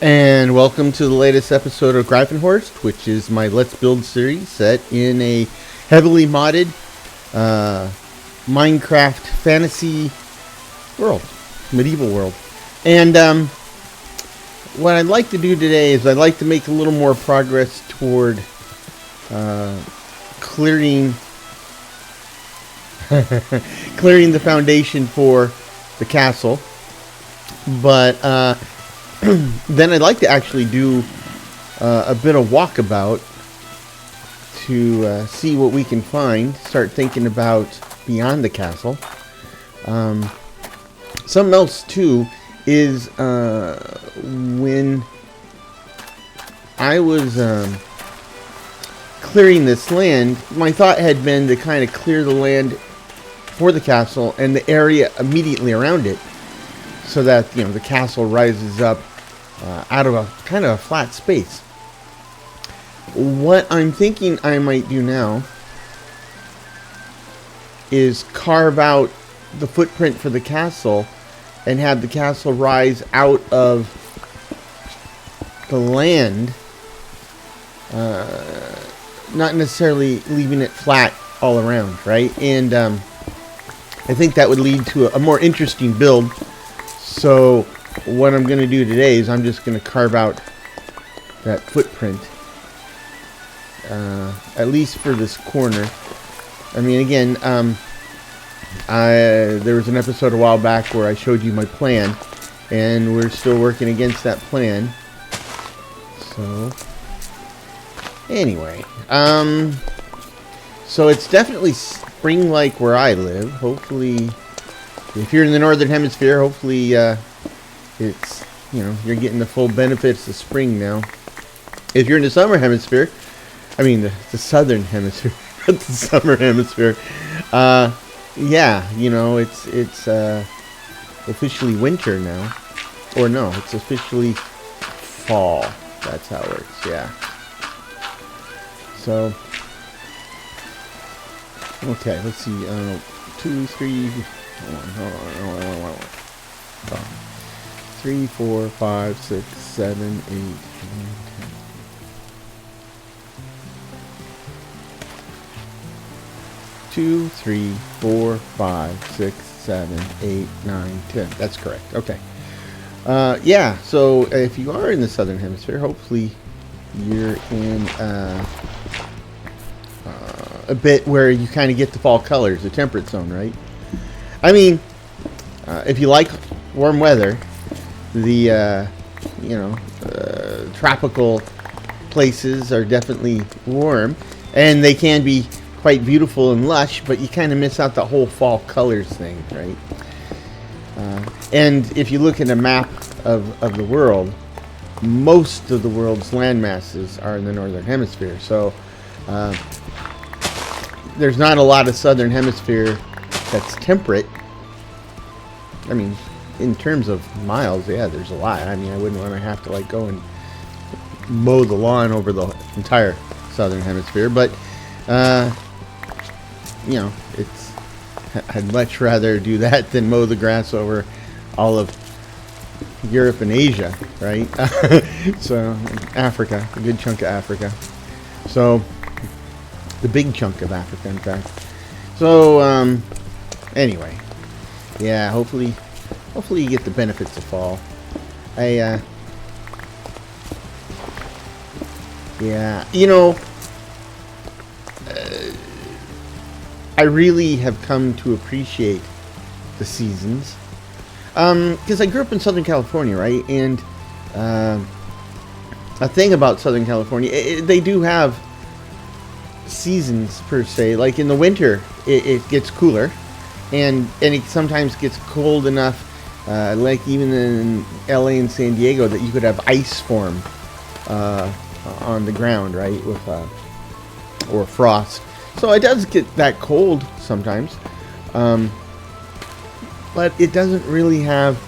And welcome to the latest episode of Greifenhorst, which is my Let's Build series set in a heavily modded Minecraft fantasy world, medieval world. And what I'd like to do today is I'd like to make a little more progress toward clearing clearing the foundation for the castle. But then I'd like to actually do a bit of walkabout to see what we can find. Start thinking about beyond the castle. Something else too is when I was clearing this land, my thought had been to kind of clear the land for the castle and the area immediately around it, so that the castle rises up out of a kind of a flat space. What I'm thinking I might do now is carve out the footprint for the castle and have the castle rise out of the land, not necessarily leaving it flat all around, right? And I think that would lead to a more interesting build. So what I'm going to do today is I'm just going to carve out that footprint, at least for this corner. I mean, again, there was an episode a while back where I showed you my plan, and we're still working against that plan. So anyway, so it's definitely spring-like where I live. Hopefully, if you're in the northern hemisphere, hopefully it's, you're getting the full benefits of spring now. If you're in the summer hemisphere, I mean the southern hemisphere, not the summer hemisphere, yeah, it's officially winter now. Or no, it's officially fall. That's how it works, yeah. So, okay, let's see, 2, 3, hold on. 3, 4, 5, 6, 7, 8, 9, 10. 2, 3, 4, 5, 6, 7, 8, 9, 10. That's correct. Okay. Yeah, so if you are in the southern hemisphere, hopefully you're in a bit where you kind of get the fall colors, the temperate zone, right? I mean, if you like warm weather, the tropical places are definitely warm, and they can be quite beautiful and lush, but you kind of miss out the whole fall colors thing, right? And if you look at a map of the world, most of the world's land masses are in the northern hemisphere, so there's not a lot of southern hemisphere that's temperate. I mean, in terms of miles, yeah, there's a lot. I mean, I wouldn't want to have to go and mow the lawn over the entire southern hemisphere, but it's, I'd much rather do that than mow the grass over all of Europe and Asia, right? So Africa, a good chunk of Africa. So the big chunk of Africa, in fact. So anyway, yeah, hopefully you get the benefits of fall. Yeah, I really have come to appreciate the seasons. Because I grew up in Southern California, right? And a thing about Southern California, they do have seasons per se. Like in the winter, it gets cooler, and it sometimes gets cold enough, like even in LA and San Diego, that you could have ice form on the ground, right? With or frost. So it does get that cold sometimes. But it doesn't really have,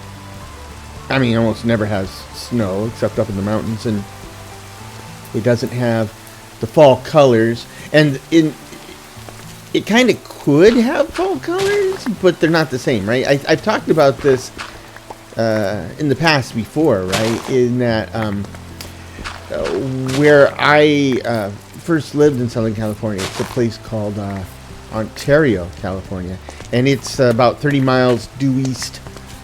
I mean, almost never has snow, except up in the mountains, and it doesn't have the fall colors, and it kind of could have fall colors, but they're not the same, right? I've talked about this in the past before, right? In that where I first lived in Southern California, it's a place called Ontario, California, and it's about 30 miles due east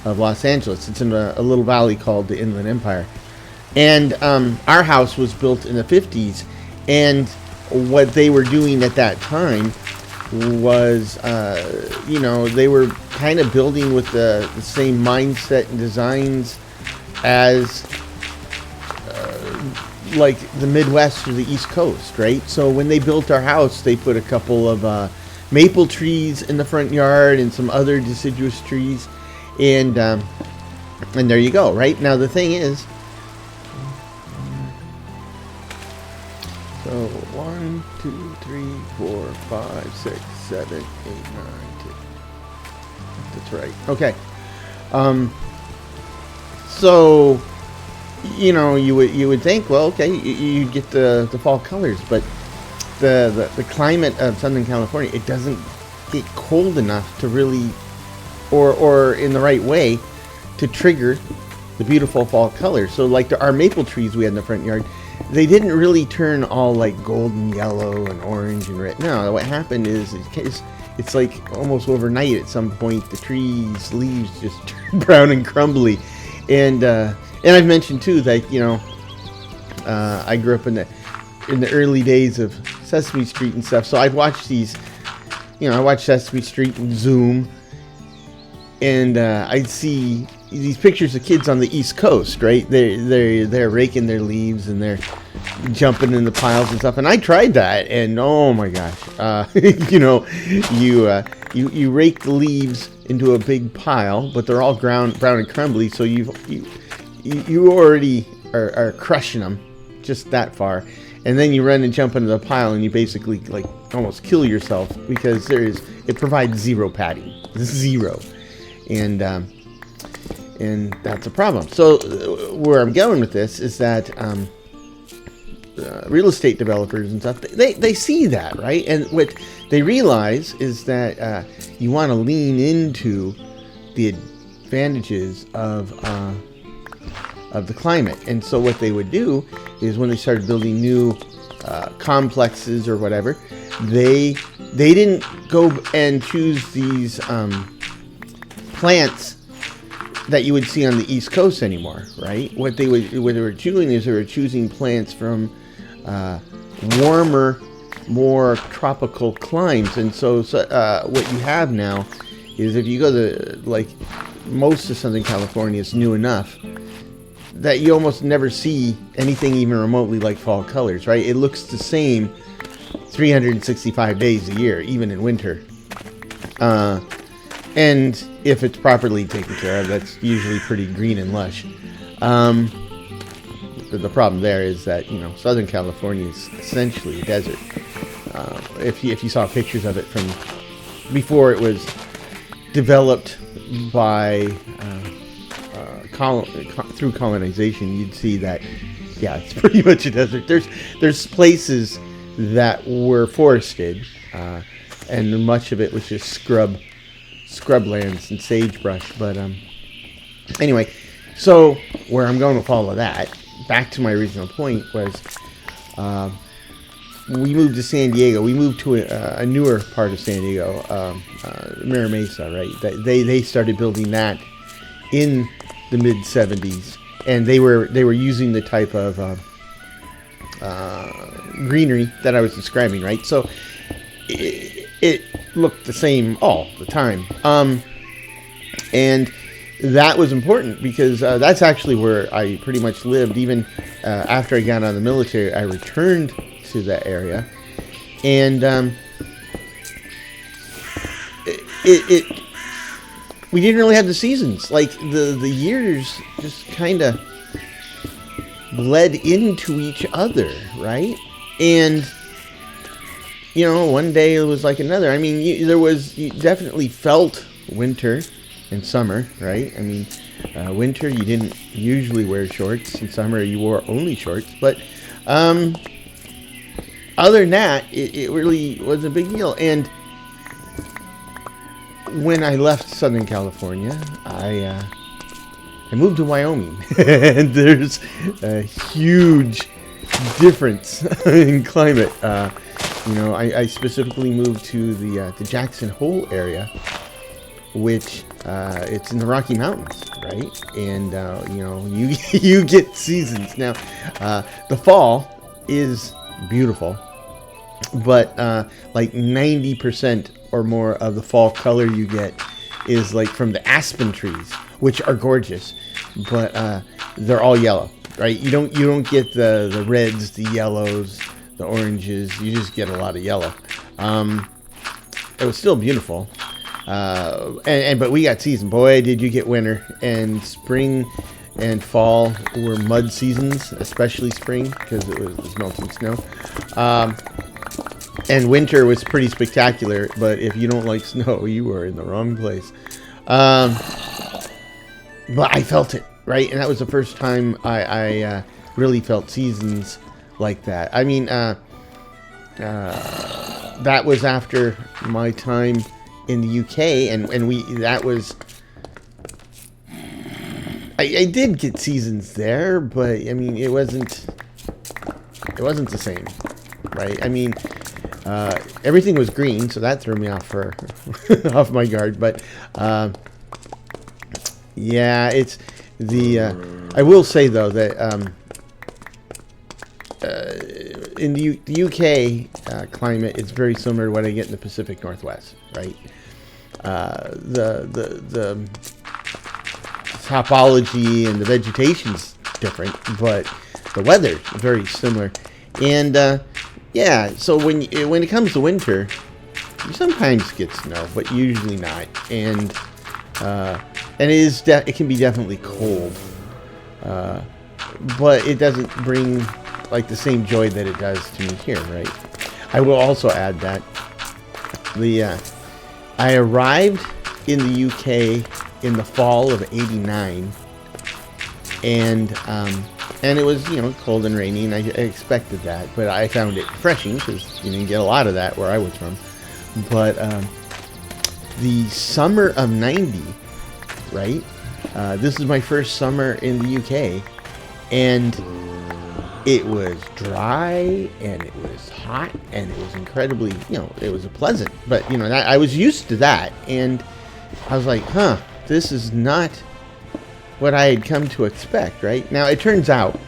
of Los Angeles. It's in a little valley called the Inland Empire, and our house was built in the 50s, and what they were doing at that time was, they were kind of building with the same mindset and designs as like the Midwest or the East Coast, right? So when they built our house, they put a couple of maple trees in the front yard and some other deciduous trees, and there you go, right? Now the thing is, so 1, 2, 3, 4, 5, 6, 7, 8, 9, 10. That's right. Okay. So, you would think, well, okay, you get the fall colors, but the climate of Southern California, it doesn't get cold enough to really, or in the right way, to trigger the beautiful fall colors. So like our maple trees we had in the front yard, they didn't really turn all like golden yellow and orange and red. No, what happened is it's like almost overnight at some point the trees leaves just turn brown and crumbly. And I've mentioned too that I grew up in the early days of Sesame Street and stuff, so I've watched these, I watched Sesame Street and Zoom, and I'd see these pictures of kids on the East Coast, right? They're raking their leaves and they're jumping in the piles and stuff. And I tried that, and oh my gosh, you rake the leaves into a big pile, but they're all brown and crumbly. So you already are crushing them just that far, and then you run and jump into the pile, and you basically like almost kill yourself because it provides zero padding, zero, and that's a problem. So where I'm going with this is that real estate developers and stuff, they see that, right? And what they realize is that you want to lean into the advantages of the climate. And so what they would do is when they started building new complexes or whatever, they didn't go and choose these plants that you would see on the East Coast anymore, right? What they were doing is they were choosing plants from warmer, more tropical climes. And so what you have now is, if you go to like most of Southern California, is new enough that you almost never see anything even remotely like fall colors, right? It looks the same 365 days a year, even in winter. And if it's properly taken care of, that's usually pretty green and lush. The problem there is that, Southern California is essentially a desert. If you saw pictures of it from before it was developed by through colonization, you'd see that, yeah, it's pretty much a desert. There's places that were forested, and much of it was just scrublands and sagebrush. But anyway, so where I'm going with all of that, back to my original point, was we moved to San Diego. We moved to a newer part of San Diego, Mira Mesa, right? They started building that in the mid 70s, and they were using the type of greenery that I was describing, right? So it looked the same all the time, and that was important because that's actually where I pretty much lived. Even after I got out of the military, I returned to that area, and we didn't really have the seasons. Like the years just kind of bled into each other, right? And one day it was like another. I mean, you definitely felt winter and summer, right? I mean, winter you didn't usually wear shorts. In summer you wore only shorts. But other than that, it really was a big deal. And when I left Southern California, I I moved to Wyoming, and there's a huge difference in climate. I specifically moved to the Jackson Hole area, which it's in the Rocky Mountains, right? And you you get seasons now. The fall is beautiful, but like 90% or more of the fall color you get is like from the aspen trees, which are gorgeous, but they're all yellow, right? You don't get the reds, the yellows, the oranges. You just get a lot of yellow. It was still beautiful, but we got season. Boy, did you get winter. And spring and fall were mud seasons, especially spring because it was melting snow. And winter was pretty spectacular, but if you don't like snow, you were in the wrong place. But I felt it, right? And that was the first time I really felt seasons like that. I mean, that was after my time in the UK, I did get seasons there, but I mean, it wasn't the same, right? I mean, everything was green, so that threw me off off my guard. But yeah, it's I will say though that in the UK climate, it's very similar to what I get in the Pacific Northwest, right? The topology and the vegetation's different, but the weather is very similar. And yeah, so when it comes to winter, you sometimes get snow, but usually not. And it can be definitely cold, but it doesn't bring like the same joy that it does to me here, right? I will also add that I arrived in the UK in the fall of '89, and it was cold and rainy, and I expected that, but I found it refreshing because you didn't get a lot of that where I was from. But the summer of '90, right? This is my first summer in the UK, and it was dry, and it was hot, and it was incredibly, it was pleasant. But, I was used to that, and I was like, this is not what I had come to expect, right? Now, it turns out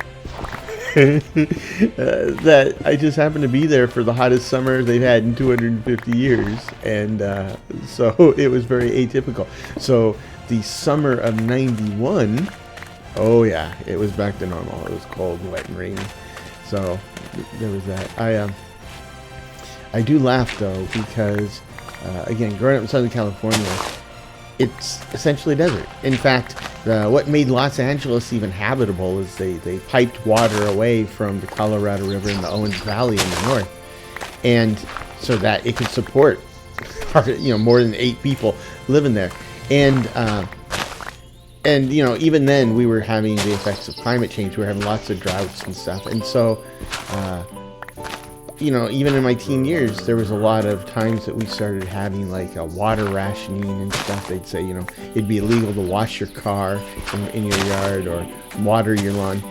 that I just happened to be there for the hottest summer they've had in 250 years, and so it was very atypical. So the summer of '91, oh yeah, it was back to normal. It was cold, wet, and rainy. So there was that. I do laugh though because again, growing up in Southern California, it's essentially desert. In fact, what made Los Angeles even habitable is they piped water away from the Colorado River in the Owens Valley in the north, and so that it could support more than 8 people living there. And even then we were having the effects of climate change. We were having lots of droughts and stuff. And so, even in my teen years, there was a lot of times that we started having like a water rationing and stuff. They'd say, it'd be illegal to wash your car in your yard or water your lawn.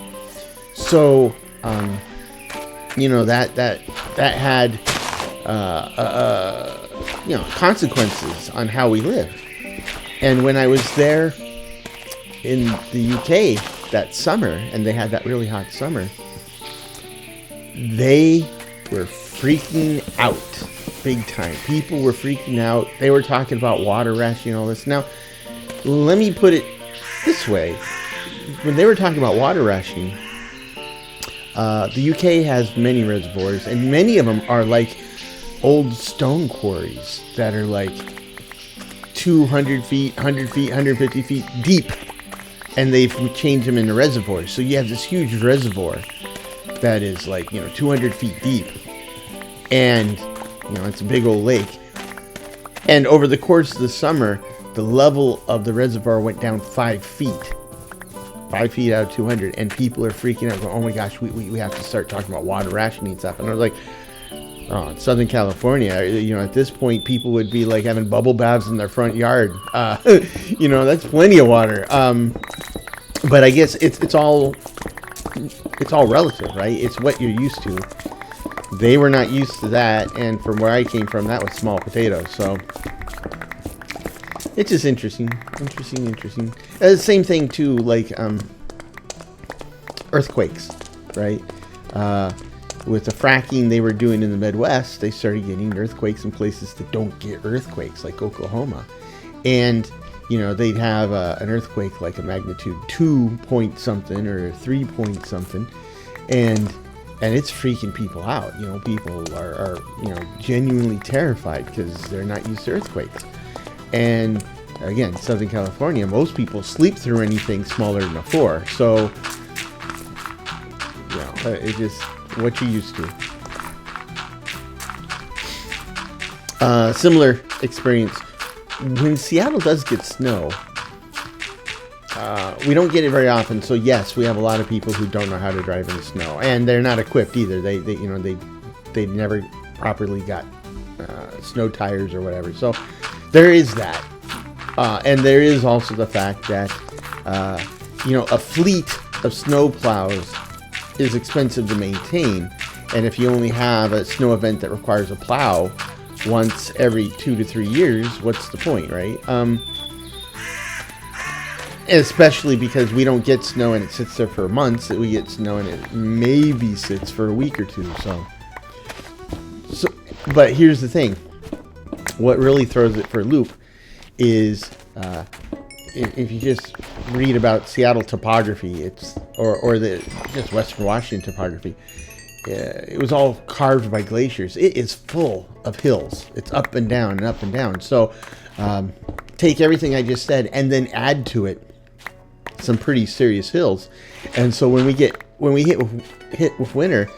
So, that had, consequences on how we lived. And when I was there in the UK that summer, and they had that really hot summer, they were freaking out big time. People were freaking out. They were talking about water rationing and all this. Now, let me put it this way. When they were talking about water rationing, the UK has many reservoirs, and many of them are like old stone quarries that are like 200 feet, 100 feet, 150 feet deep, and they've changed them into reservoirs. So you have this huge reservoir that is like 200 feet deep, and it's a big old lake. And over the course of the summer, the level of the reservoir went down 5 feet. 5 feet out of 200, and people are freaking out, going, oh my gosh, we have to start talking about water rationing and stuff. And I was like, oh, in Southern California, at this point, people would be like having bubble baths in their front yard. That's plenty of water. But I guess it's all relative, right? It's what you're used to. They were not used to that, and from where I came from, that was small potatoes. So it's just interesting. The same thing too, like earthquakes, right? With the fracking they were doing in the Midwest, they started getting earthquakes in places that don't get earthquakes, like Oklahoma. And, you know, they'd have an earthquake like a magnitude 2 point something or 3 point something. And it's freaking people out. You know, people are you know, genuinely terrified because they're not used to earthquakes. And again, Southern California, most people sleep through anything smaller than a 4. So, you know, it's just what you're used to. Similar experience. When Seattle does get snow, we don't get it very often. So yes, we have a lot of people who don't know how to drive in the snow, and they're not equipped either. They you know, they never properly got snow tires or whatever. So there is that, and there is also the fact that you know, a fleet of snow plows is expensive to maintain, and if you only have a snow event that requires a plow once every 2 to 3 years, what's the point, right? Especially because we don't get snow and it sits there for months. We get snow and it maybe sits for a week or two. So but here's the thing. What really throws it for a loop is if you just read about Seattle topography, or the just Western Washington topography. It was all carved by glaciers. It is full of hills. It's up and down and up and down. So take everything I just said and then add to it some pretty serious hills. And so when we hit with winter,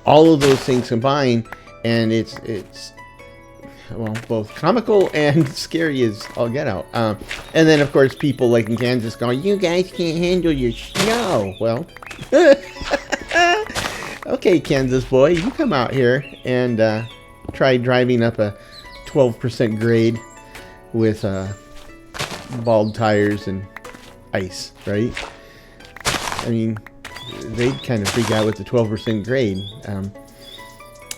all of those things combine, and it's well, both comical and scary as all get out. And then of course people like in Kansas going, "You guys can't handle your snow." Well, okay, Kansas boy, you come out here and try driving up a 12% grade with bald tires and ice, right? I mean, they'd kind of freak out with the 12% grade.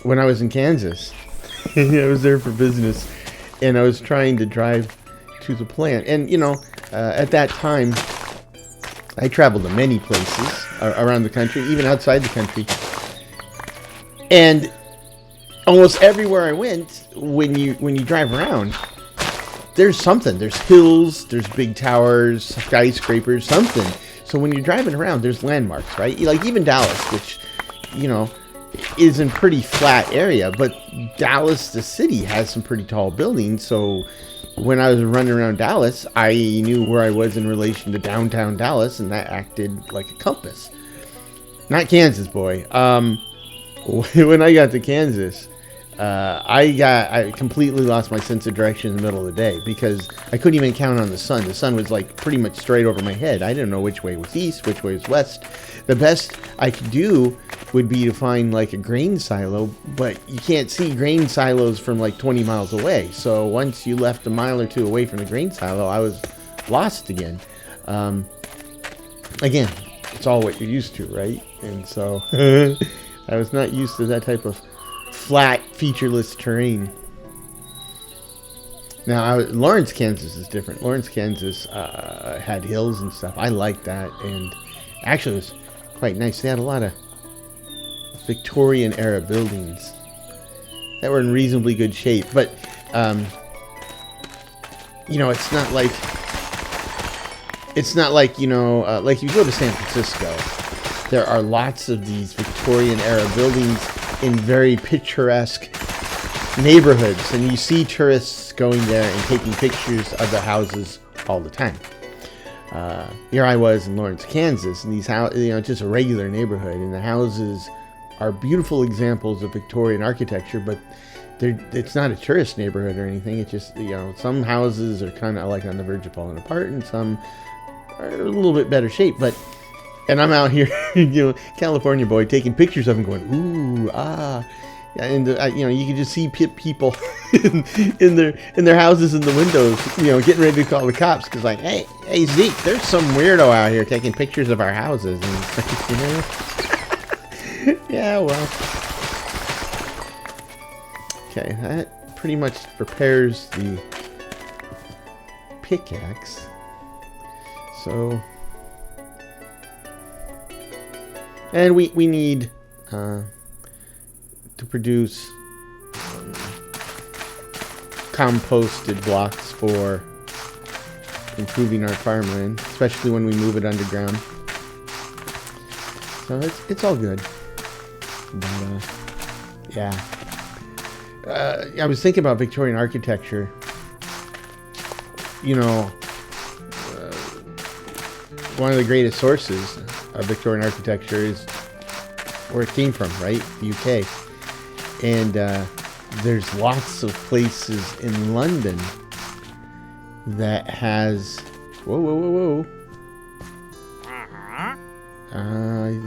When I was in Kansas, I was there for business, and I was trying to drive to the plant. And, you know, at that time, I traveled to many places around the country, even outside the country. And almost everywhere I went, when you drive around, there's something. There's hills, there's big towers, skyscrapers, something. So when you're driving around, there's landmarks, right? Like even Dallas, which, you know, is in pretty flat area, but Dallas, the city, has some pretty tall buildings. So when I was running around Dallas, I knew where I was in relation to downtown Dallas, and that acted like a compass. Not Kansas, boy. When I got to Kansas, I completely lost my sense of direction in the middle of the day because I couldn't even count on the sun. The sun was like pretty much straight over my head. I didn't know which way was east, which way was west. The best I could do would be to find like a grain silo, but you can't see grain silos from like 20 miles away. So once you left a mile or two away from the grain silo, I was lost again. Again, it's all what you're used to, right? And so I was not used to that type of flat, featureless terrain. Now, Lawrence, Kansas is different. Lawrence, Kansas had hills and stuff. I liked that, and actually it was quite nice. They had a lot of Victorian-era buildings that were in reasonably good shape. But, you know, it's not like, you know, like you go to San Francisco, there are lots of these Victorian-era buildings in very picturesque neighborhoods, and you see tourists going there and taking pictures of the houses all the time. Here I was in Lawrence, Kansas, and these houses, you know, just a regular neighborhood, and the houses are beautiful examples of Victorian architecture, but it's not a tourist neighborhood or anything. It's just, you know, some houses are kind of like on the verge of falling apart, and some are a little bit better shape, and I'm out here, you know, California boy, taking pictures of them going, ooh, ah. and you can just see people in their houses in the windows, getting ready to call the cops because like, hey Zeke, there's some weirdo out here taking pictures of our houses, and yeah, well, okay, that pretty much prepares the pickaxe. So, and we need to produce composted blocks for improving our farmland, especially when we move it underground. So it's all good. But yeah, I was thinking about Victorian architecture. One of the greatest sources of Victorian architecture is where it came from, right? The UK. And there's lots of places in London that has... Whoa.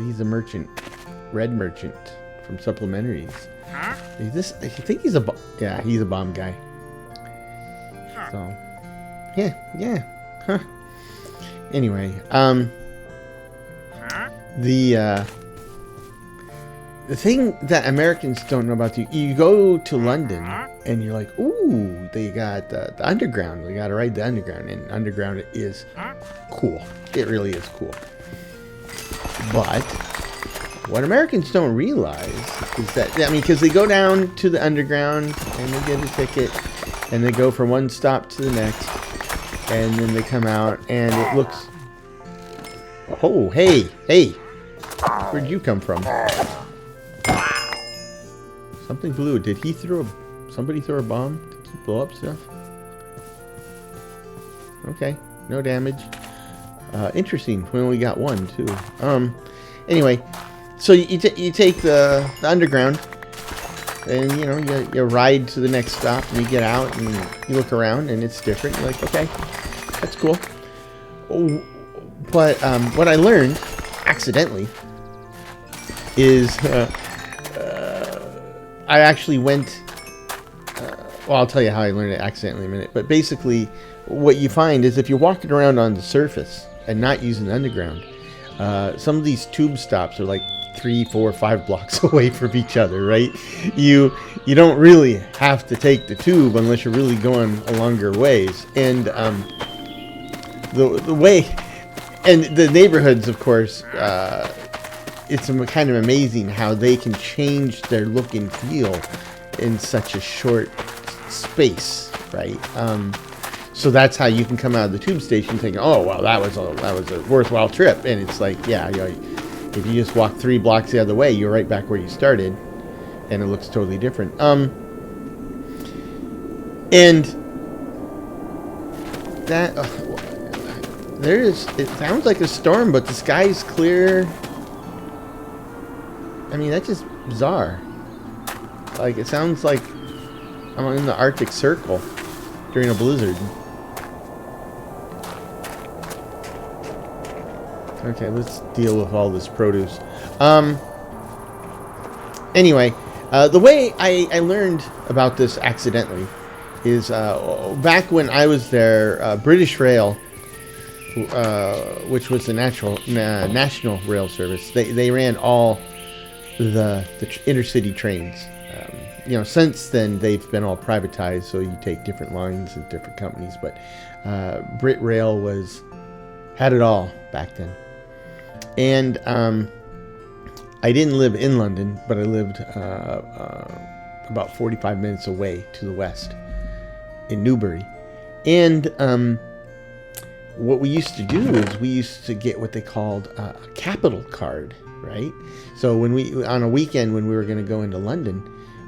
He's a merchant. Red merchant from supplementaries. I think he's a... Yeah, he's a bomb guy. So... Yeah. Huh. Anyway, the thing that Americans don't know about you go to London and you're like, ooh, they got the underground. We got to ride the underground, and underground is cool. It really is cool. But what Americans don't realize is that, because they go down to the underground and they get a ticket and they go from one stop to the next. And then they come out, and it looks... Oh, hey! Where'd you come from? Something blew. Did he throw somebody throw a bomb? Did he blow up stuff? Okay, no damage. Interesting. We only got one, too. Anyway, so you take the underground, and, you ride to the next stop, and you get out, and you look around, and it's different. You're like, okay. That's cool. But what I learned accidentally is I actually went... well, I'll tell you how I learned it accidentally in a minute. But basically, what you find is if you're walking around on the surface and not using the underground, some of these tube stops are like 3, 4, 5 blocks away from each other, right? You don't really have to take the tube unless you're really going a longer ways. And the way, and the neighborhoods, of course, it's kind of amazing how they can change their look and feel in such a short space, right? So that's how you can come out of the tube station thinking, oh, well, that was a worthwhile trip. And it's like, yeah, if you just walk 3 blocks the other way, you're right back where you started, and it looks totally different. And that it sounds like a storm, but the sky's clear. That's just bizarre. Like, it sounds like I'm in the Arctic Circle during a blizzard. Okay, let's deal with all this produce. Anyway, the way I learned about this accidentally is back when I was there, British Rail, which was the national rail service, they ran all the intercity trains. Since then they've been all privatized, so you take different lines and different companies. But Brit Rail had it all back then. And I didn't live in London, but I lived about 45 minutes away to the west in Newbury. And what we used to do is we used to get what they called a capital card, right? So on a weekend when we were going to go into London,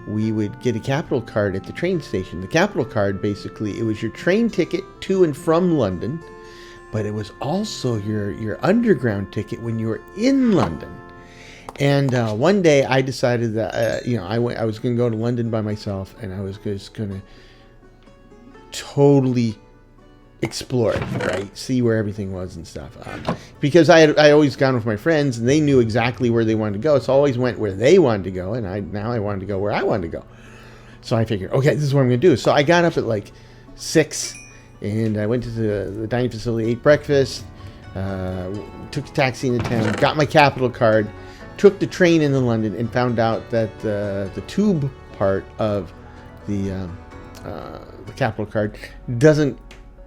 we would get a capital card at the train station. The capital card, basically, it was your train ticket to and from London, but it was also your underground ticket when you were in London. And one day I decided that I was going to go to London by myself, and I was just going to totally explore it, right? See where everything was and stuff. Because I always gone with my friends, and they knew exactly where they wanted to go, so I always went where they wanted to go, and now I wanted to go where I wanted to go. So I figured, okay, this is what I'm going to do. So I got up at like 6, and I went to the dining facility, ate breakfast, took a taxi into town, got my Capital card, took the train into London, and found out that the tube part of the Capital card doesn't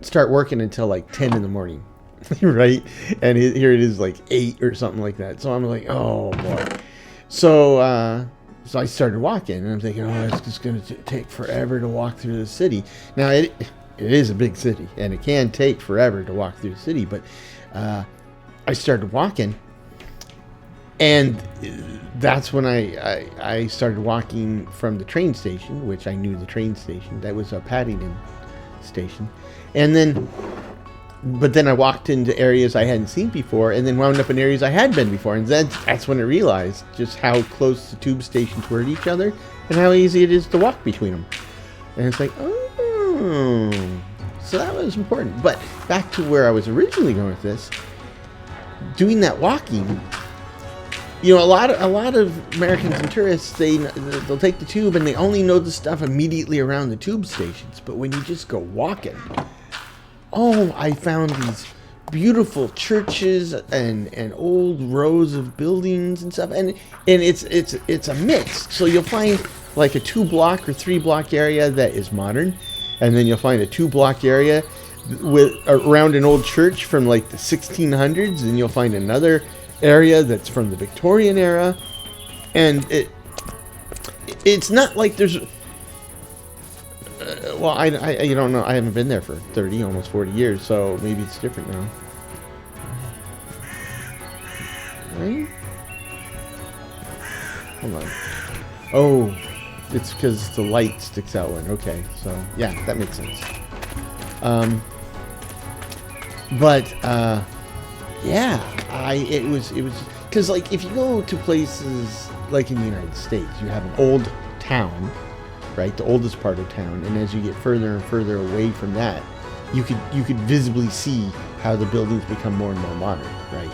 start working until like 10 in the morning, right? And here it is like 8 or something like that. So I'm like, oh boy. So I started walking, and I'm thinking, oh, it's just going to take forever to walk through the city. Now it is a big city, and it can take forever to walk through the city, but I started walking, and that's when I started walking from the train station, which I knew the train station. That was a Paddington station. And then I walked into areas I hadn't seen before, and then wound up in areas I had been before. And that's when I realized just how close the tube stations were to each other, and how easy it is to walk between them. And it's like, oh, so that was important. But back to where I was originally going with this, doing that walking. You know, a lot of Americans and tourists, they'll take the tube and they only know the stuff immediately around the tube stations. But when you just go walking, oh, I found these beautiful churches and old rows of buildings and stuff, and it's a mix. So you'll find like a 2-block or 3-block area that is modern, and then you'll find a 2-block area with around an old church from like the 1600s, and you'll find another area that's from the Victorian era, and it's not like there's well, I don't know, I haven't been there for 30, almost 40 years, so maybe it's different now, right? Hold on. Oh, it's because the light sticks out one. Okay, so yeah, that makes sense. Yeah, it was because, like, if you go to places like in the United States, you have an old town, right, the oldest part of town, and as you get further and further away from that, you could visibly see how the buildings become more and more modern, right?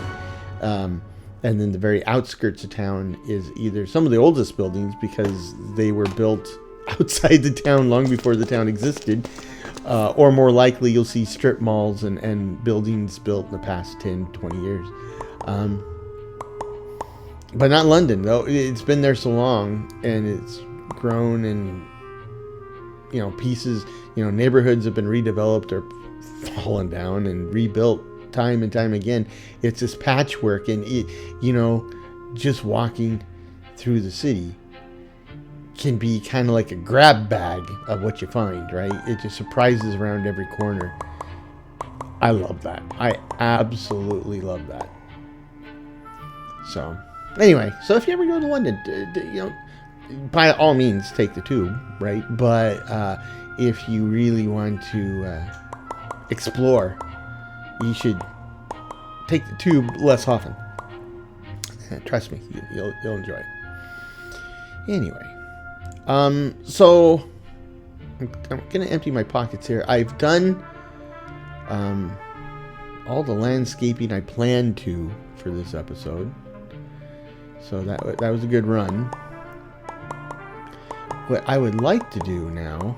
And then the very outskirts of town is either some of the oldest buildings because they were built outside the town long before the town existed, or more likely you'll see strip malls and buildings built in the past 10, 20 years. But not London, though. It's been there so long, and it's grown, and, you know, pieces, you know, neighborhoods have been redeveloped or fallen down and rebuilt time and time again. It's this patchwork, and you know, just walking through the city can be kind of like a grab bag of what you find, right? It just surprises around every corner. I love that. I absolutely love that. So anyway, so if you ever go to London, you know, by all means take the tube, right? But if you really want to explore, you should take the tube less often. Trust me, you'll enjoy it. Anyway, so I'm gonna empty my pockets here. I've done all the landscaping I planned to for this episode, so that was a good run. What I would like to do now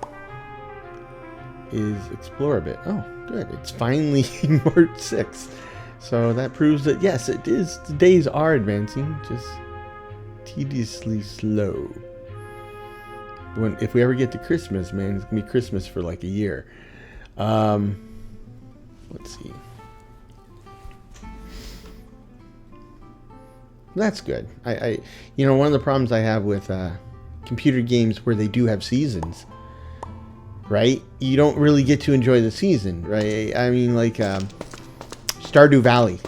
is explore a bit. Oh, good. It's finally March 6th. So that proves that, yes, it is. The days are advancing, just tediously slow. If we ever get to Christmas, man, it's going to be Christmas for like a year. Let's see. That's good. You know, one of the problems I have with computer games where they do have seasons, right? You don't really get to enjoy the season, right? I mean, like Stardew Valley,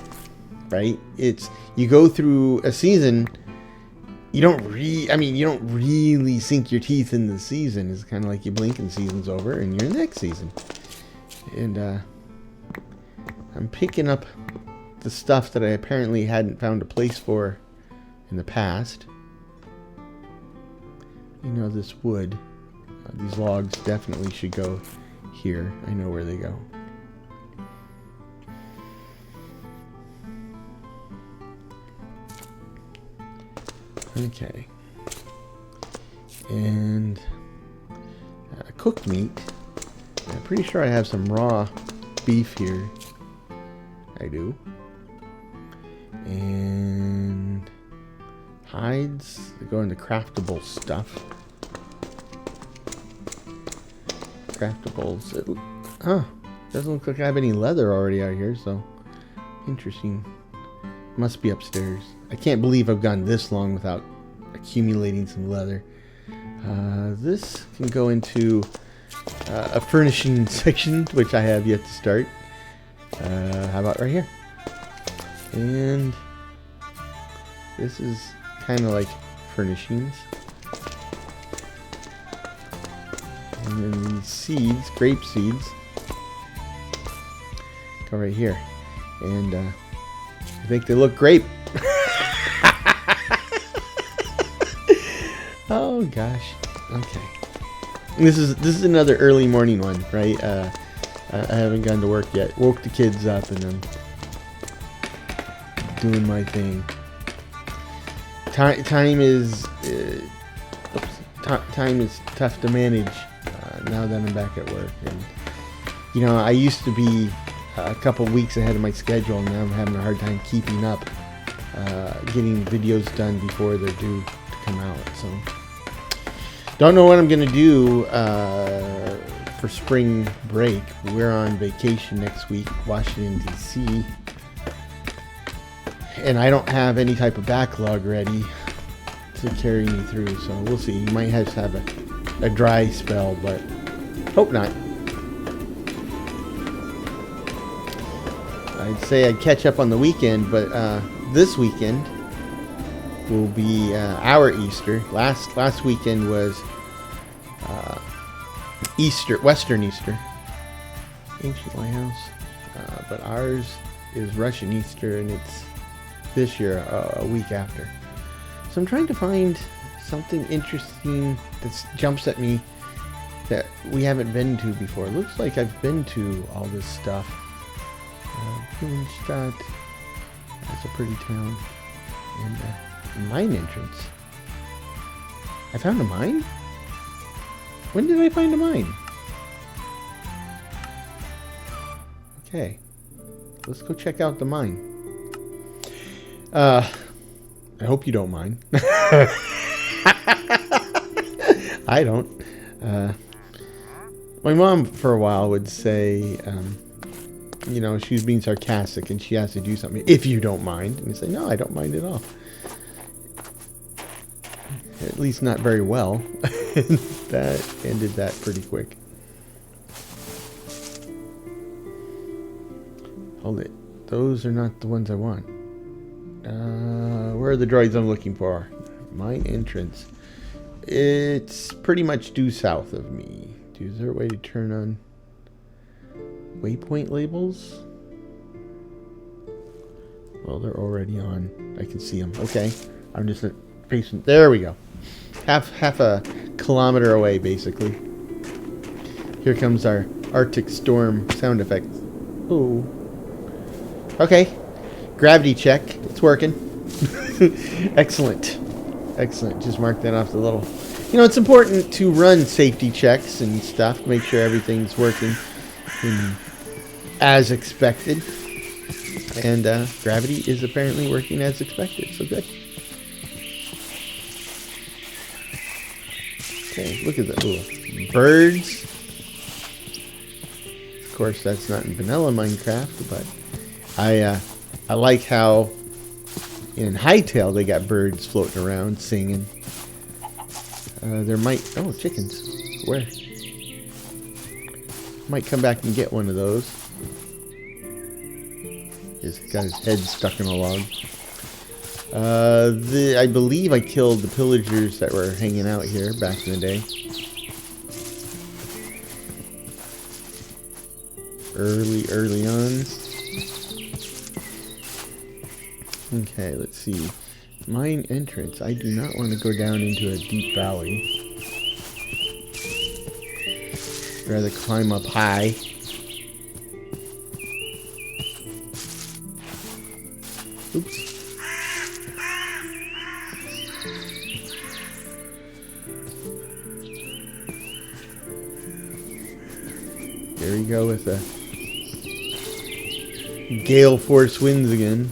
right? It's, you go through a season, you don't really sink your teeth in the season. It's kind of like you blink and the season's over and you're in the next season. And I'm picking up the stuff that I apparently hadn't found a place for in the past. You know, this wood, these logs definitely should go here. I know where they go. Okay. And cooked meat. I'm pretty sure I have some raw beef here. I do. And hides. They go into craftable stuff. Craftables. Doesn't look like I have any leather already out here, so interesting. Must be upstairs. I can't believe I've gone this long without accumulating some leather. This can go into a furnishing section, which I have yet to start. How about right here? And this is kind of like furnishings. And then these seeds, grape seeds, go right here. And I think they look grape. Oh gosh. Okay. This is another early morning one, right? I haven't gone to work yet. Woke the kids up and I'm doing my thing. Time is tough to manage now that I'm back at work. And you know, I used to be a couple weeks ahead of my schedule, and now I'm having a hard time keeping up, getting videos done before they're due to come out. So, don't know what I'm gonna do for spring break. We're on vacation next week, Washington D.C., and I don't have any type of backlog ready to carry me through. So we'll see. You might have to have a dry spell, but hope not. I'd say I'd catch up on the weekend, but this weekend will be our Easter. Last weekend was Easter, Western Easter, ancient White House, but ours is Russian Easter, and it's this year a week after. So I'm trying to find something interesting that jumps at me that we haven't been to before. It looks like I've been to all this stuff. Humanstadt, that's a pretty town. And a mine entrance. I found a mine? When did I find a mine? Okay. Let's go check out the mine. I hope you don't mind. I don't. My mom, for a while, would say, you know, she was being sarcastic and she has to do something, if you don't mind. And I say, no, I don't mind at all. At least not very well. That ended that pretty quick. Hold it. Those are not the ones I want. Where are the droids I'm looking for? Mine entrance. It's pretty much due south of me. Is there a way to turn on waypoint labels? Well, they're already on. I can see them. Okay. I'm just facing. There we go. Half a kilometer away, basically. Here comes our Arctic storm sound effect. Ooh. Okay. Gravity check. It's working. Excellent. Excellent. Just mark that off the little... You know, it's important to run safety checks and stuff. Make sure everything's working as expected. And gravity is apparently working as expected. So good. Okay, look at that. Ooh. Birds. Of course, that's not in vanilla Minecraft, but I like how in Hightail they got birds floating around singing. There might... Oh, chickens. Where? Might come back and get one of those. He's got his head stuck in a log. I believe I killed the pillagers that were hanging out here back in the day. Early on. Okay, let's see. Mine entrance. I do not want to go down into a deep valley. I'd rather climb up high. Oops. we go with the gale force winds again.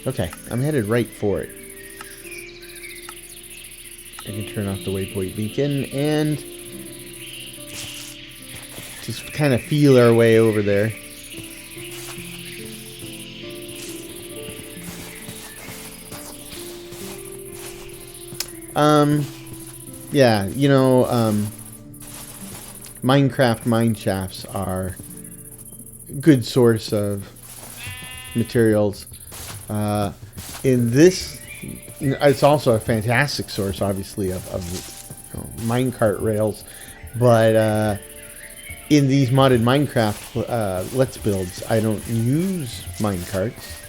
Okay, I'm headed right for it. I can turn off the waypoint beacon and just kind of feel our way over there. Yeah, you know, Minecraft mine shafts are a good source of materials. In this, it's also a fantastic source, obviously, of minecart rails. But in these modded Minecraft Let's Builds, I don't use minecarts.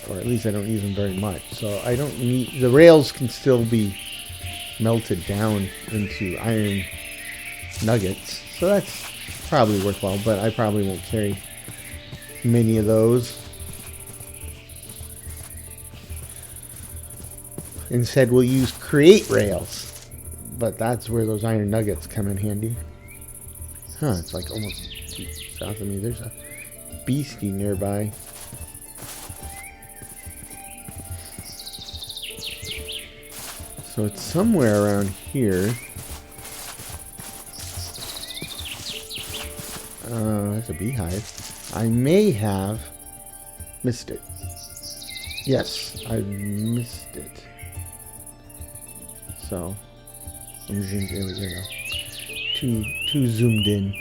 Or at least I don't use them very much. So I don't need... The rails can still be melted down into iron nuggets. So that's probably worthwhile, but I probably won't carry many of those. Instead, we'll use create rails. But that's where those iron nuggets come in handy. Huh, it's like almost south of me. There's a beastie nearby. So it's somewhere around here. That's a beehive. I may have missed it. Yes, I missed it. So I'm zoomed in. There we go. Too zoomed in.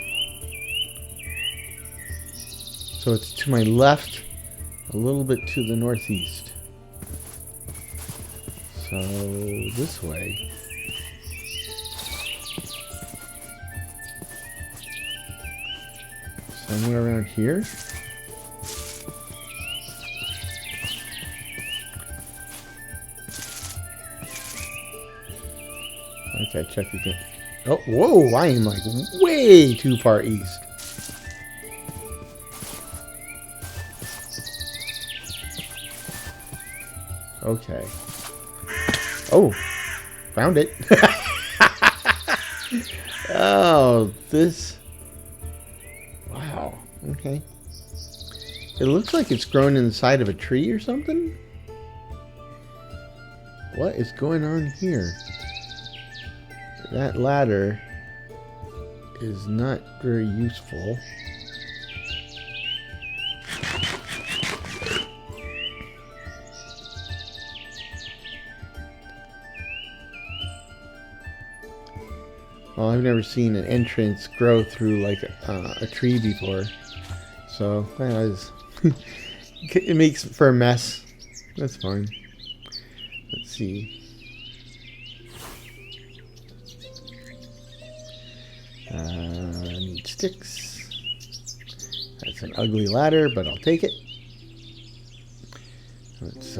So it's to my left, a little bit to the northeast. So this way. Somewhere around here. Okay, check again. Oh, whoa, I am like way too far east. Okay. Oh, found it. Oh, this. Wow. Okay. It looks like it's grown inside of a tree or something. What is going on here? That ladder is not very useful. Well, I've never seen an entrance grow through like a tree before, so that is it makes for a mess. That's fine. Let's see. I need sticks. That's an ugly ladder, but I'll take it. Let's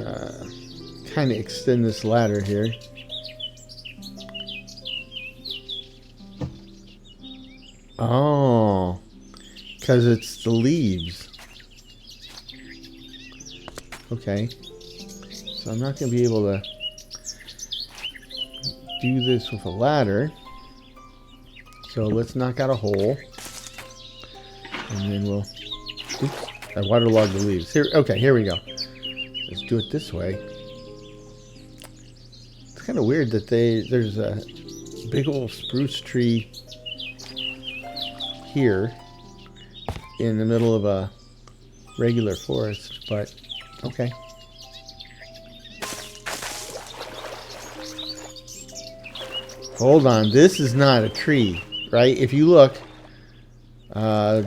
kind of extend this ladder here. Oh, because it's the leaves. Okay. So I'm not going to be able to do this with a ladder. So let's knock out a hole. And then we'll... Oops, I waterlogged the leaves. Here, okay, here we go. Let's do it this way. It's kind of weird that there's a big old spruce tree here in the middle of a regular forest, but okay. Hold on, this is not a tree, right? If you look,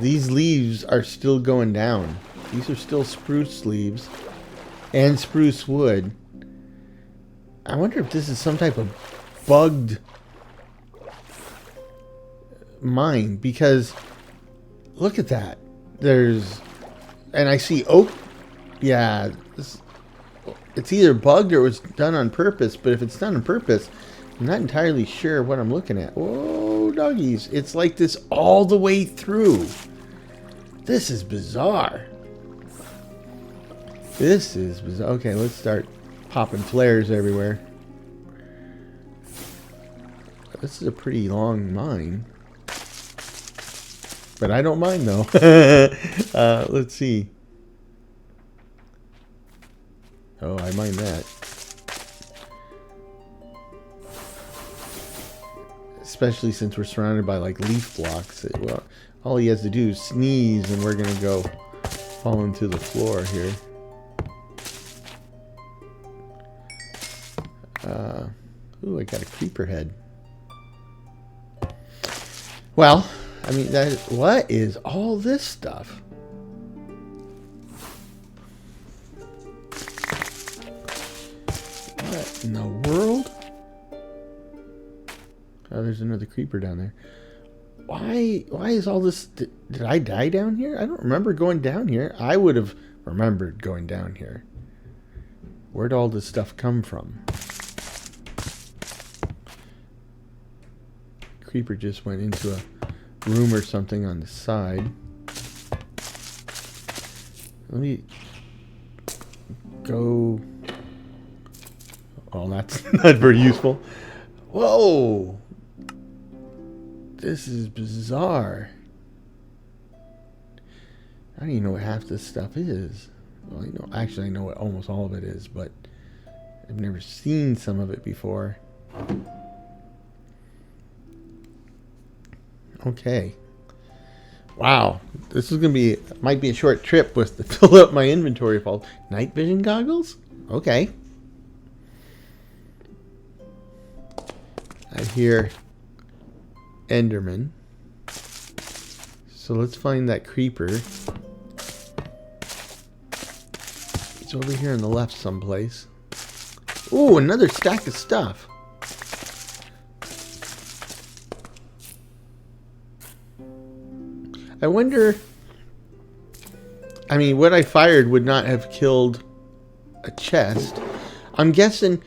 these leaves are still going down. These are still spruce leaves and spruce wood. I wonder if this is some type of bugged mine, because look at that. There's, and I see oak. Yeah, it's either bugged or it was done on purpose, but if it's done on purpose, I'm not entirely sure what I'm looking at. Whoa, doggies. It's like this all the way through. This is bizarre. This is bizarre. Okay, let's start popping flares everywhere. This is a pretty long mine. But I don't mind, though. Let's see. Oh, I mind that. Especially since we're surrounded by, like, leaf blocks. Well, all he has to do is sneeze, and we're going to go fall into the floor here. Ooh, I got a creeper head. Well, I mean, what is all this stuff? What in the world? Oh, there's another creeper down there. Why is all this... Did I die down here? I don't remember going down here. I would have remembered going down here. Where'd all this stuff come from? Creeper just went into a room or something on the side. Let me go. Oh, that's not very useful. Whoa! This is bizarre. I don't even know what half this stuff is. Well, actually, I know what almost all of it is, but I've never seen some of it before. Okay. Wow. This is going to be... Might be a short trip with to fill up my inventory of all... Night vision goggles? Okay. I hear Enderman. So let's find that creeper. It's over here on the left someplace. Ooh, another stack of stuff. I wonder... I mean, what I fired would not have killed a chest. I'm guessing...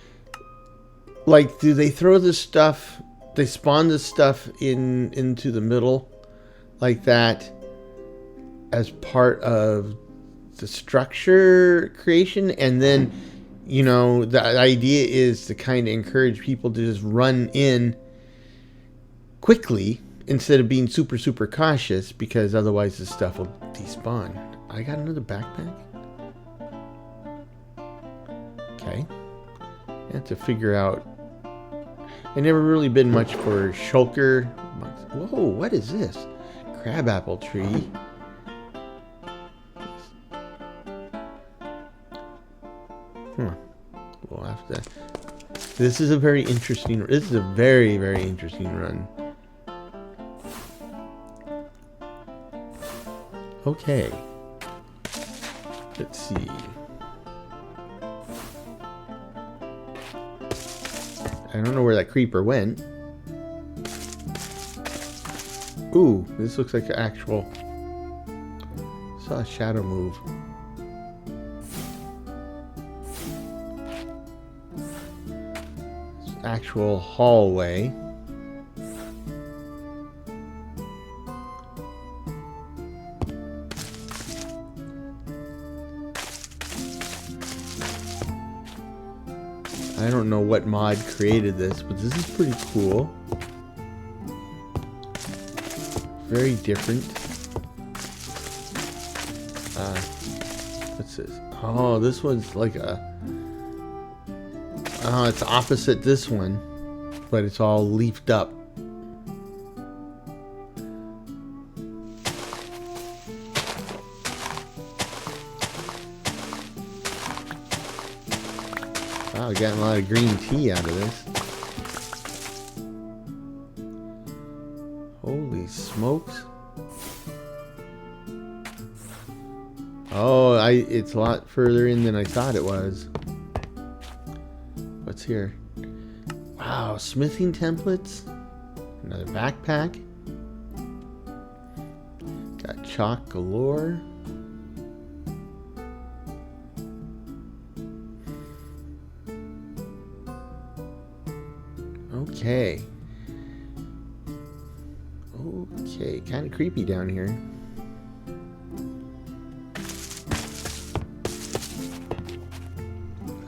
Like, do they throw this stuff... They spawn this stuff into the middle like that as part of the structure creation, and then, you know, the idea is to kind of encourage people to just run in quickly instead of being super cautious, because otherwise the stuff will despawn. I got another backpack. Okay. I have to figure out. I've never really been much for shulker. Whoa, what is this? Crabapple tree. We'll have to... This is a very interesting... This is a very interesting run. Okay. Let's see. I don't know where that creeper went. Ooh, this looks like an actual... Saw a shadow move. Actual hallway. I don't know what mod created this, but this is pretty cool. Very different. What's this? Oh, this one's like a... Oh, it's opposite this one, but it's all leafed up. Wow, we're getting a lot of green tea out of this. Holy smokes. Oh, it's a lot further in than I thought it was. What's here? Wow, smithing templates. Another backpack. Got chalk galore. Okay. Okay, kind of creepy down here.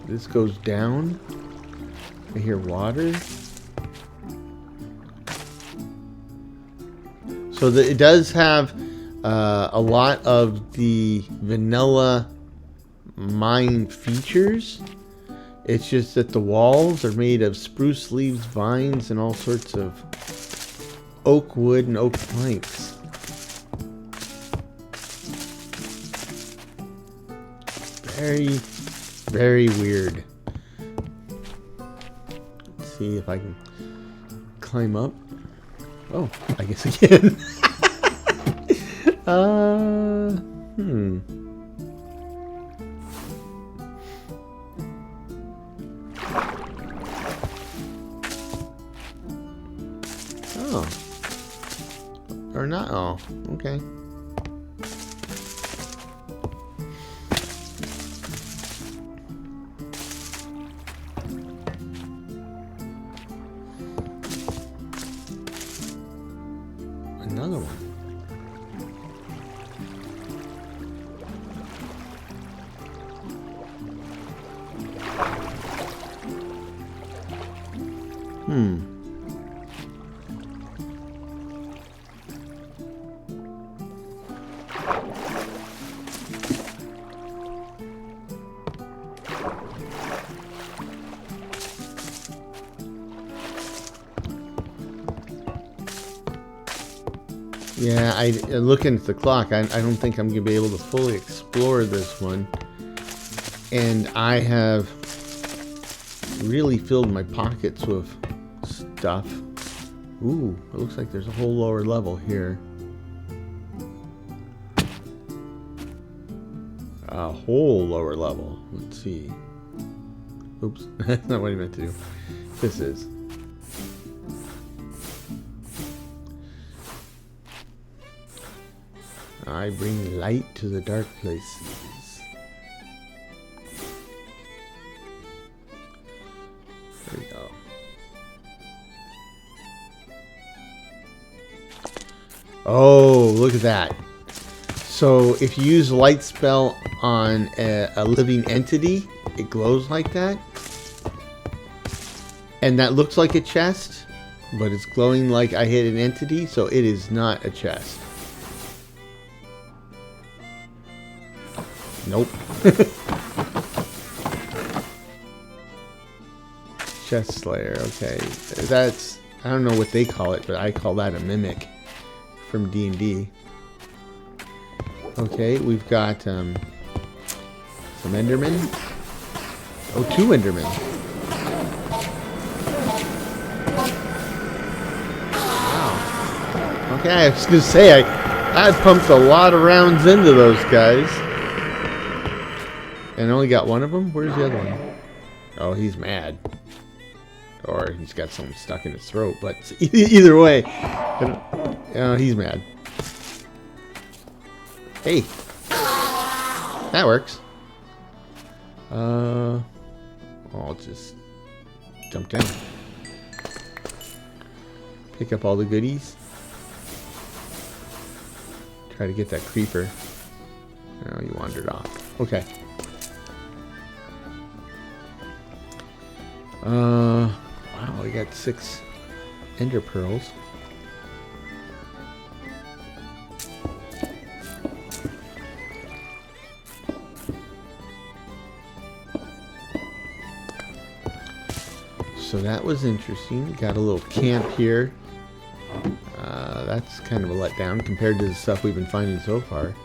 This goes down. I hear water. So it does have a lot of the vanilla mine features. It's just that the walls are made of spruce leaves, vines, and all sorts of oak wood and oak planks. Very, very weird. Let's see if I can climb up. Oh, I guess I can. Oh. Or not. Oh, okay. Another one. Yeah, looking at the clock, I don't think I'm going to be able to fully explore this one. And I have really filled my pockets with stuff. Ooh, it looks like there's a whole lower level here. A whole lower level. Let's see. Oops, that's not what I meant to do. This is. I bring light to the dark places. There we go. Oh, look at that. So if you use a light spell on a living entity, it glows like that. And that looks like a chest, but it's glowing like I hit an entity, so it is not a chest. Nope. Chest Slayer, okay. That's, I don't know what they call it, but I call that a mimic from D&D. Okay, we've got some Endermen. Oh, 2 Endermen. Wow. Okay, I was gonna say, I pumped a lot of rounds into those guys. And I only got one of them? Where's the other one? Oh, he's mad. Or he's got something stuck in his throat. But either way, he's mad. Hey. That works. I'll just jump down. Pick up all the goodies. Try to get that creeper. Oh, you wandered off. Okay. Wow, we got 6 ender pearls. So that was interesting. Got a little camp here. That's kind of a letdown compared to the stuff we've been finding so far.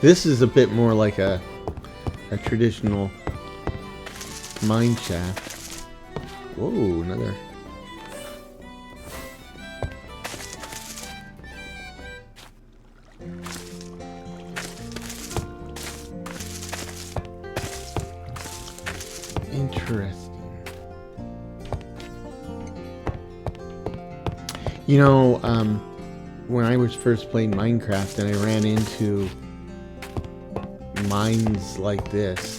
This is a bit more like a traditional mine shaft. Whoa, another. Interesting. You know, when I was first playing Minecraft and I ran into mines like this,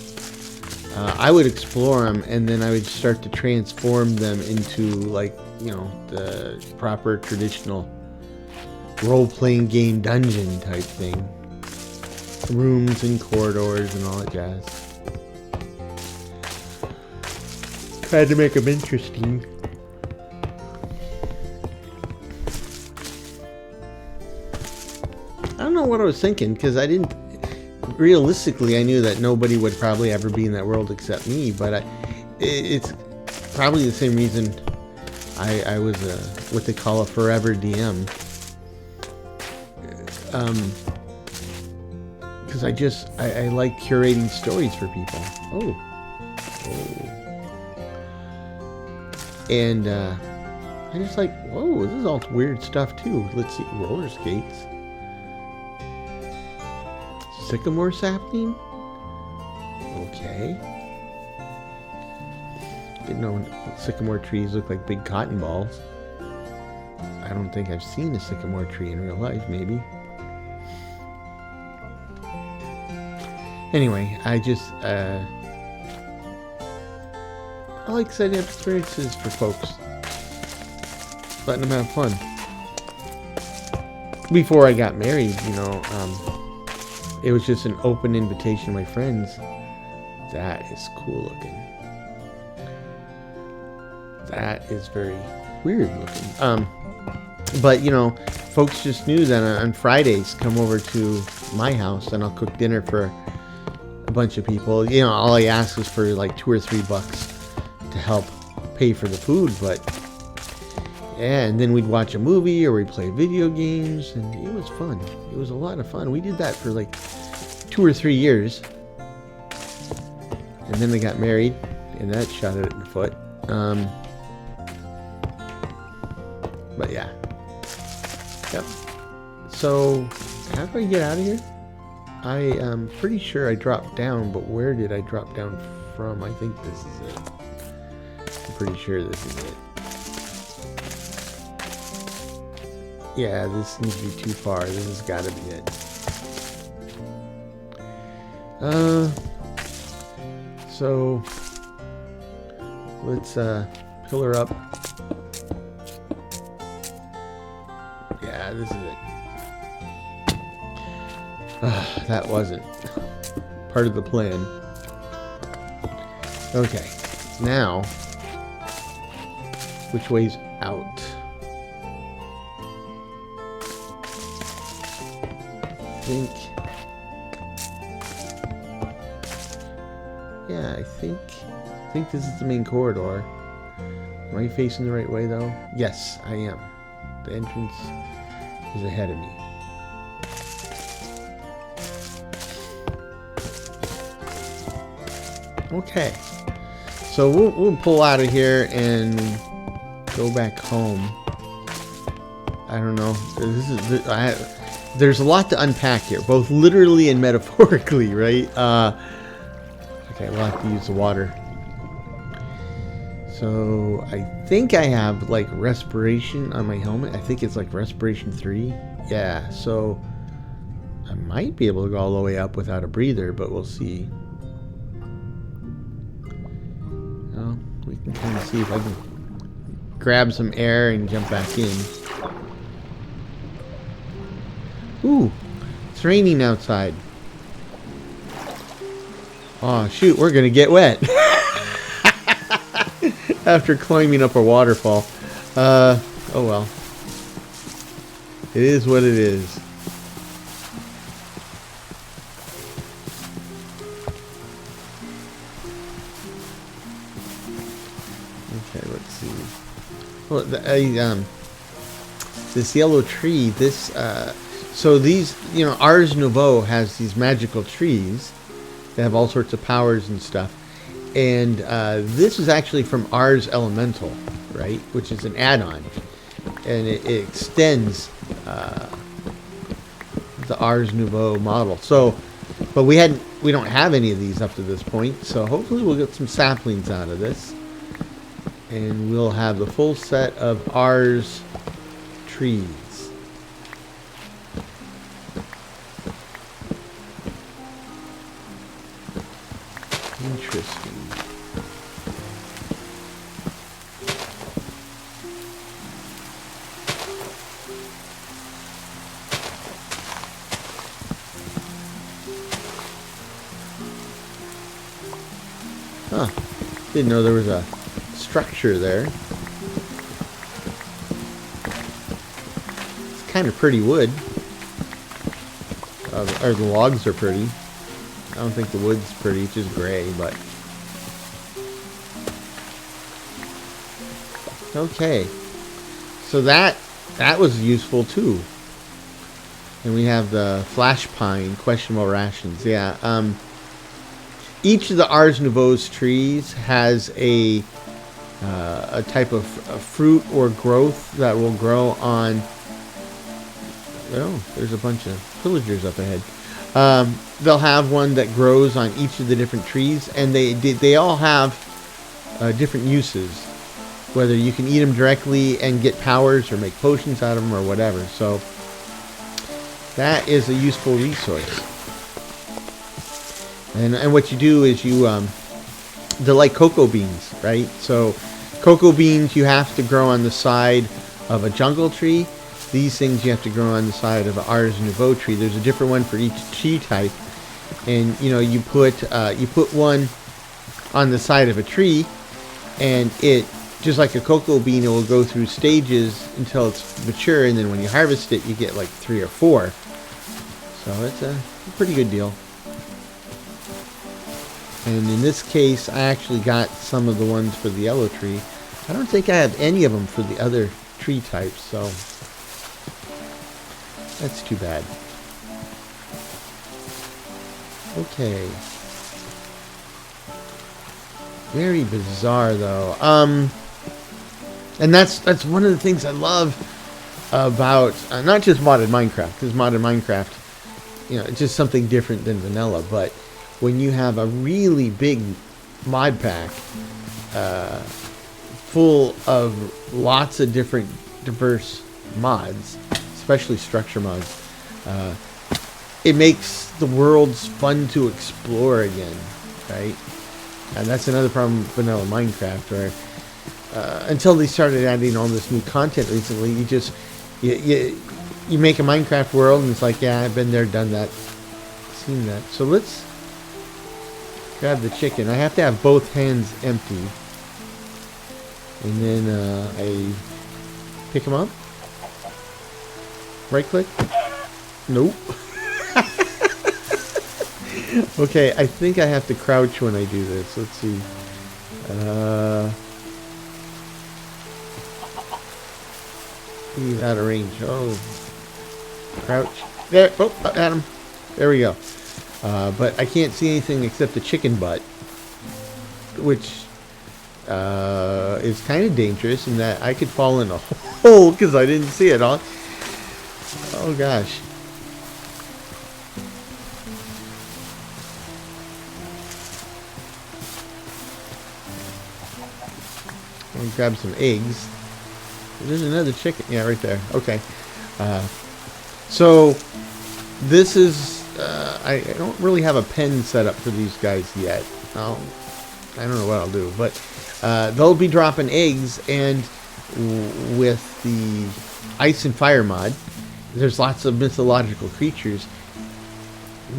I would explore them and then I would start to transform them into, like, you know, the proper traditional role-playing game dungeon type thing. rooms and corridors and all that jazz. Tried to make them interesting. I don't know what I was thinking, because I didn't... Realistically, I knew that nobody would probably ever be in that world except me, but it's probably the same reason I was what they call a forever DM. Because I like curating stories for people. Oh. And I just like, whoa, this is all weird stuff too. Let's see, roller skates. Sycamore sapling? Okay. You know, sycamore trees look like big cotton balls. I don't think I've seen a sycamore tree in real life, maybe. Anyway, I just, I like setting up experiences for folks. Letting them have fun. Before I got married, you know, it was just an open invitation to my friends. That is cool looking. That is very weird looking. But, you know, folks just knew that on Fridays, come over to my house and I'll cook dinner for a bunch of people. You know, all I ask is for like $2 or $3 to help pay for the food. But, yeah, and then we'd watch a movie or we'd play video games, and it was fun. It was a lot of fun. We did that for like 2 or 3 years. And then they got married, and that shot it in the foot. But yeah. Yep. So, how do I get out of here? I am pretty sure I dropped down, but where did I drop down from? I think this is it. I'm pretty sure this is it. Yeah, this needs to be too far. This has got to be it. So let's pillar up. Yeah, this is it. That wasn't part of the plan. Okay, now which way's out? I think this is the main corridor. Am I facing the right way though? Yes, I am. The entrance is ahead of me. Okay, so we'll pull out of here and go back home. I don't know. There's a lot to unpack here, both literally and metaphorically, right? Okay, we'll have to use the water. So I think I have like respiration on my helmet. I think it's like respiration 3. Yeah, so I might be able to go all the way up without a breather, but we'll see. Well, we can kind of see if I can grab some air and jump back in. Ooh, it's raining outside. Oh shoot, we're gonna get wet. After climbing up a waterfall. Oh well. It is what it is. Okay, let's see. Well, this yellow tree, so these, you know, Ars Nouveau has these magical trees that have all sorts of powers and stuff. And this is actually from Ars Elemental, right? Which is an add-on. And it extends the Ars Nouveau model. So, but we don't have any of these up to this point. So hopefully we'll get some saplings out of this. And we'll have the full set of Ars trees. Interesting. Didn't know there was a structure there. It's kind of pretty wood. Or the logs are pretty. I don't think the wood's pretty, it's just gray, but... Okay. So that was useful too. And we have the flash pine, questionable rations. Yeah. Each of the Ars Nouveau's trees has a type of fruit or growth that will grow on... Oh, there's a bunch of villagers up ahead. They'll have one that grows on each of the different trees, and they all have different uses. Whether you can eat them directly and get powers or make potions out of them or whatever. So that is a useful resource. And what you do is they're like cocoa beans, right? So cocoa beans you have to grow on the side of a jungle tree. These things you have to grow on the side of an Ars Nouveau tree. There's a different one for each tree type. And you put one on the side of a tree, and it, just like a cocoa bean, it will go through stages until it's mature, and then when you harvest it, you get like 3 or 4. So it's a pretty good deal. And in this case, I actually got some of the ones for the yellow tree. I don't think I have any of them for the other tree types, so that's too bad. Okay. Very bizarre, though. And that's one of the things I love about not just modded Minecraft, because modded Minecraft, it's just something different than vanilla. But when you have a really big mod pack full of lots of different diverse mods, especially structure mods, it makes the worlds fun to explore again, right? And that's another problem with vanilla Minecraft, where until they started adding all this new content recently, you make a Minecraft world and it's like, yeah, I've been there, done that, seen that. So let's grab the chicken. I have to have both hands empty, and then I pick them up. Right click. Nope. Okay, I think I have to crouch when I do this. Let's see. He's out of range. Oh. Crouch. There. Oh, I had him. There we go. But I can't see anything except the chicken butt, which is kind of dangerous in that I could fall in a hole because I didn't see it all. Oh gosh. I'll grab some eggs. There's another chicken. Yeah, right there. Okay. So this is I don't really have a pen set up for these guys yet. I don't know what I'll do, but they'll be dropping eggs, and with the ice and fire mod, there's lots of mythological creatures.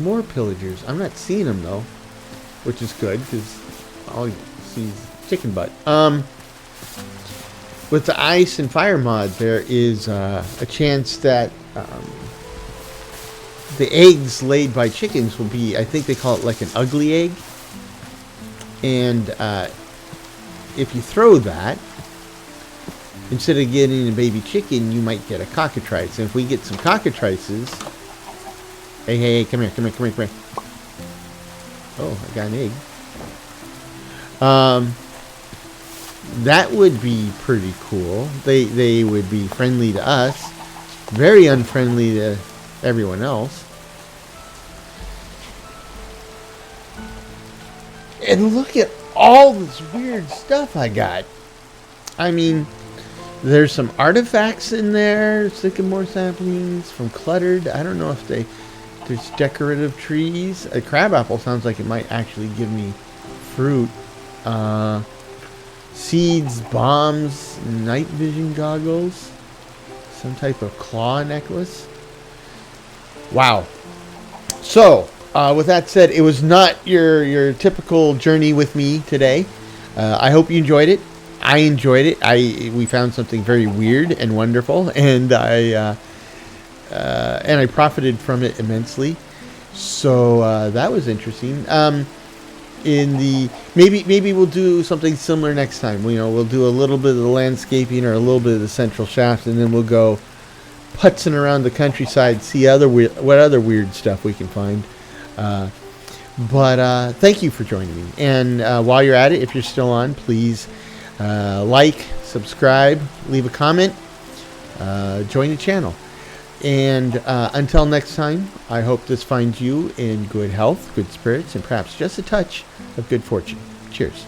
More pillagers. I'm not seeing them though, which is good because all you see is chicken butt. With the ice and fire mod, there is a chance that the eggs laid by chickens will be, I think they call it like an ugly egg. And if you throw that, instead of getting a baby chicken, you might get a cockatrice. And if we get some cockatrices... Hey, come here. Oh, I got an egg. That would be pretty cool. They would be friendly to us. Very unfriendly to everyone else. And look at all this weird stuff I got. I mean, there's some artifacts in there. Sycamore saplings from Cluttered. I don't know if there's decorative trees. A crabapple sounds like it might actually give me fruit. Seeds, bombs, night vision goggles, some type of claw necklace. Wow. So, with that said, it was not your typical journey with me today. I hope you enjoyed it. I enjoyed it. We found something very weird and wonderful, and I profited from it immensely. So that was interesting. Maybe we'll do something similar next time. We'll do a little bit of the landscaping or a little bit of the central shaft, and then we'll go putzing around the countryside, see what other weird stuff we can find. But thank you for joining me. And while you're at it, if you're still on, please like, subscribe, leave a comment, join the channel. And until next time, I hope this finds you in good health, good spirits, and perhaps just a touch of good fortune. Cheers.